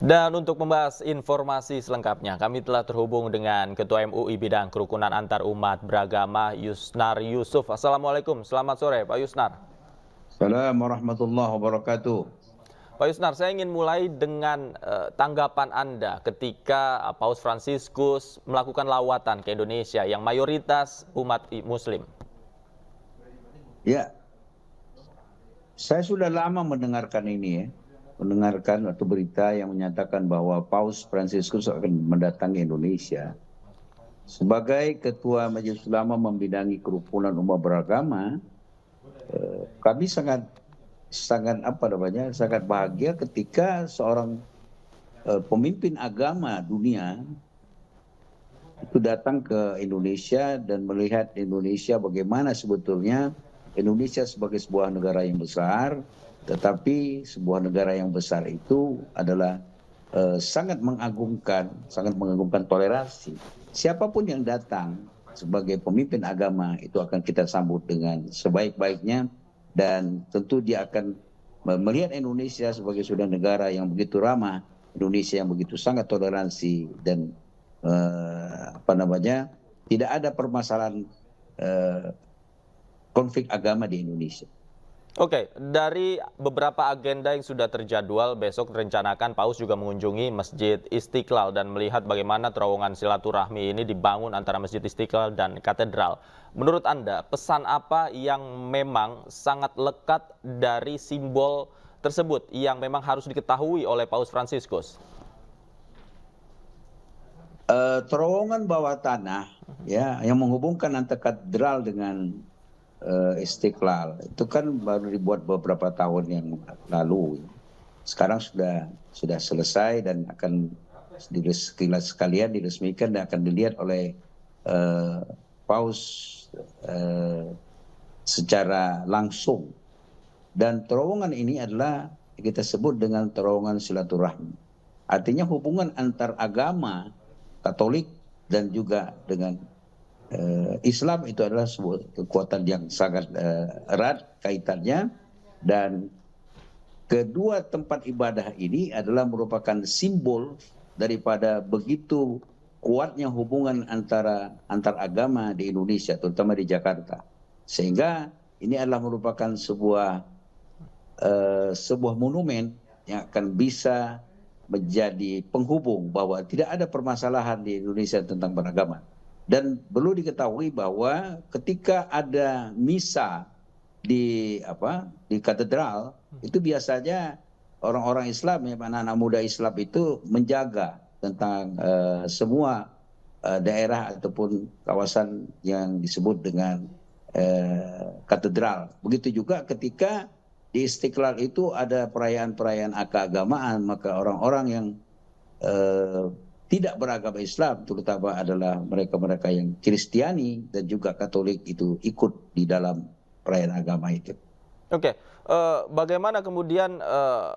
Dan untuk membahas informasi selengkapnya, kami telah terhubung dengan Ketua MUI Bidang Kerukunan Antar Umat Beragama Yusnar Yusuf. Assalamualaikum, selamat sore Pak Yusnar. Assalamualaikum warahmatullahi wabarakatuh. Pak Yusnar, saya ingin mulai dengan tanggapan Anda ketika Paus Fransiskus melakukan lawatan ke Indonesia yang mayoritas umat Muslim. Ya, saya sudah lama mendengarkan ini mendengarkan atau berita yang menyatakan bahwa Paus Fransiskus akan mendatangi Indonesia. Sebagai Ketua Majelis Ulama membidangi kerukunan umat beragama, kami sangat bahagia ketika seorang pemimpin agama dunia itu datang ke Indonesia dan melihat Indonesia bagaimana sebetulnya Indonesia sebagai sebuah negara yang besar, tetapi sebuah negara yang besar itu adalah sangat mengagungkan toleransi. Siapapun yang datang sebagai pemimpin agama itu akan kita sambut dengan sebaik-baiknya, dan tentu dia akan melihat Indonesia sebagai sudah negara yang begitu ramah, Indonesia yang begitu sangat toleransi, dan tidak ada permasalahan konflik agama di Indonesia. Oke, dari beberapa agenda yang sudah terjadwal, besok direncanakan Paus juga mengunjungi Masjid Istiqlal dan melihat bagaimana terowongan silaturahmi ini dibangun antara Masjid Istiqlal dan katedral. Menurut Anda, pesan apa yang memang sangat lekat dari simbol tersebut yang memang harus diketahui oleh Paus Fransiskus? Terowongan bawah tanah yang menghubungkan antara katedral dengan Istiqlal itu kan baru dibuat beberapa tahun yang lalu. Sekarang sudah selesai dan akan sekalian diresmikan dan akan dilihat oleh Paus secara langsung. Dan terowongan ini adalah kita sebut dengan terowongan silaturahmi. Artinya hubungan antar agama Katolik dan juga dengan Islam itu adalah sebuah kekuatan yang sangat erat kaitannya, dan kedua tempat ibadah ini adalah merupakan simbol daripada begitu kuatnya hubungan antar agama di Indonesia, terutama di Jakarta, sehingga ini adalah merupakan sebuah monumen yang akan bisa menjadi penghubung bahwa tidak ada permasalahan di Indonesia tentang beragama. Dan perlu diketahui bahwa ketika ada misa di katedral, itu biasanya orang-orang Islam, anak-anak muda Islam itu menjaga tentang semua daerah ataupun kawasan yang disebut dengan katedral. Begitu juga ketika di Istiqlal itu ada perayaan-perayaan keagamaan, maka orang-orang yang tidak beragama Islam, terutama adalah mereka-mereka yang Kristiani dan juga Katolik, itu ikut di dalam perayaan agama itu. Oke, bagaimana kemudian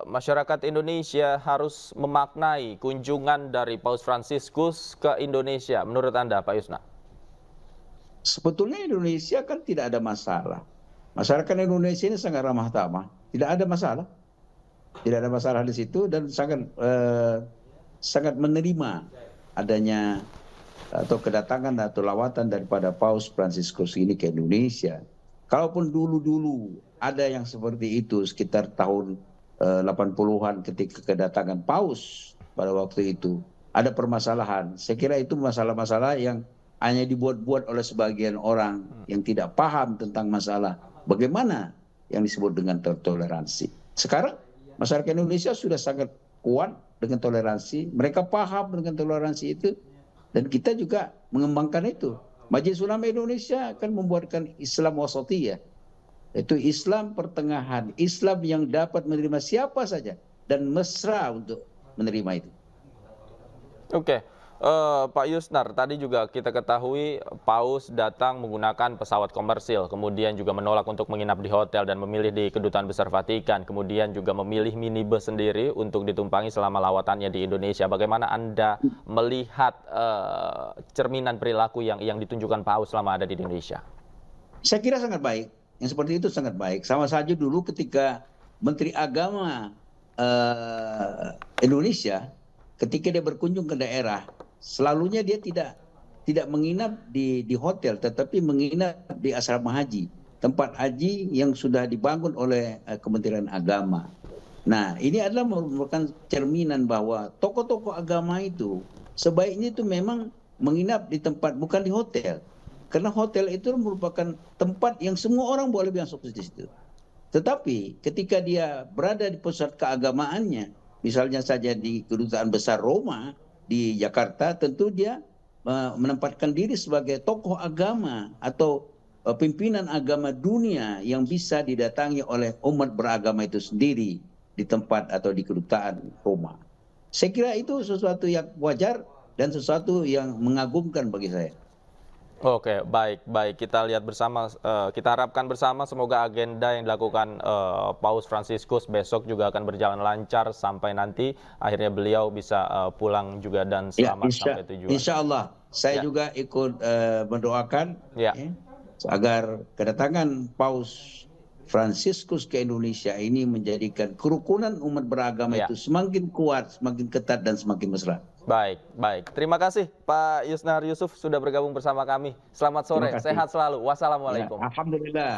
masyarakat Indonesia harus memaknai kunjungan dari Paus Fransiskus ke Indonesia menurut Anda, Pak Yusnar? Sebetulnya Indonesia kan tidak ada masalah. Masyarakat Indonesia ini sangat ramah tamah, tidak ada masalah. Tidak ada masalah di situ, dan sangat menerima adanya atau kedatangan atau lawatan daripada Paus Fransiskus ini ke Indonesia. Kalaupun dulu-dulu ada yang seperti itu sekitar tahun 80-an ketika kedatangan Paus pada waktu itu, ada permasalahan. Saya kira itu masalah-masalah yang hanya dibuat-buat oleh sebagian orang yang tidak paham tentang masalah bagaimana yang disebut dengan toleransi. Sekarang masyarakat Indonesia sudah sangat kuat dengan toleransi, mereka paham dengan toleransi itu, dan kita juga mengembangkan itu. Majelis Ulama Indonesia akan membuatkan Islam wasatiyah, yaitu Islam pertengahan, Islam yang dapat menerima siapa saja dan mesra untuk menerima itu. Oke, Pak Yusnar, tadi juga kita ketahui Paus datang menggunakan pesawat komersil, kemudian juga menolak untuk menginap di hotel dan memilih di Kedutaan Besar Vatikan, kemudian juga memilih minibus sendiri untuk ditumpangi selama lawatannya di Indonesia. Bagaimana Anda melihat cerminan perilaku yang ditunjukkan Paus selama ada di Indonesia? Saya kira sangat baik, yang seperti itu sangat baik. Sama saja dulu ketika Menteri Agama Indonesia ketika dia berkunjung ke daerah, selalunya dia tidak menginap di hotel, tetapi menginap di asrama haji, tempat haji yang sudah dibangun oleh Kementerian Agama. Nah, ini adalah merupakan cerminan bahwa tokoh-tokoh agama itu sebaiknya itu memang menginap di tempat, bukan di hotel. Karena hotel itu merupakan tempat yang semua orang boleh masuk di situ. Tetapi ketika dia berada di pusat keagamaannya, misalnya saja di Kedutaan Besar Roma di Jakarta, tentu dia menempatkan diri sebagai tokoh agama atau pimpinan agama dunia yang bisa didatangi oleh umat beragama itu sendiri di tempat atau di Kedutaan Roma. Saya kira itu sesuatu yang wajar dan sesuatu yang mengagumkan bagi saya. Oke, baik, baik. Kita lihat bersama, kita harapkan bersama semoga agenda yang dilakukan Paus Fransiskus besok juga akan berjalan lancar sampai nanti akhirnya beliau bisa pulang juga dan selamat sampai tujuan. Insya Allah, saya juga ikut mendoakan agar kedatangan Paus Fransiskus ke Indonesia ini menjadikan kerukunan umat beragama itu semakin kuat, semakin ketat, dan semakin mesra. Baik, baik. Terima kasih Pak Yusnar Yusuf sudah bergabung bersama kami. Selamat sore, sehat selalu. Wassalamualaikum. Alhamdulillah.